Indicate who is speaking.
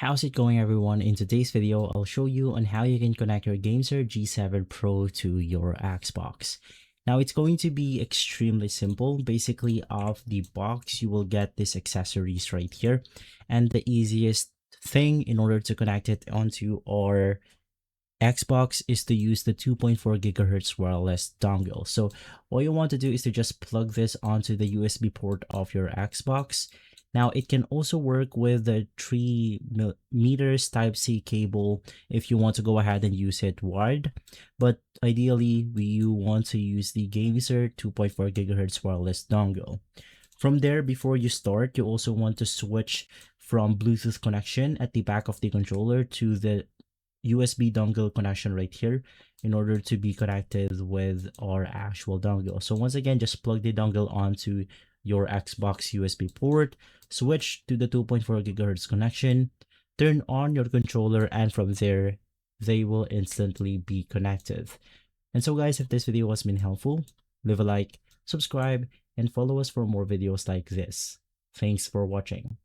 Speaker 1: How's it going, everyone? In today's video, I'll show you on how you can connect your Gamesir G7 Pro to your Xbox. Now, it's going to be extremely simple. Basically, off the box, you will get these accessories right here. And the easiest thing in order to connect it onto our Xbox is to use the 2.4 gigahertz wireless dongle. So all you want to do is to just plug this onto the USB port of your Xbox. Now it can also work with the 3 meters Type-C cable if you want to go ahead and use it wired. But ideally, you want to use the Gamesir 2.4 gigahertz wireless dongle. From there, before you start, you also want to switch from Bluetooth connection at the back of the controller to the USB dongle connection right here in order to be connected with our actual dongle. So once again, just plug the dongle onto your Xbox USB port, switch to the 2.4 gigahertz connection, turn on your controller, and from there, they will instantly be connected. And so guys, if this video has been helpful, leave a like, subscribe, and follow us for more videos like this. Thanks for watching.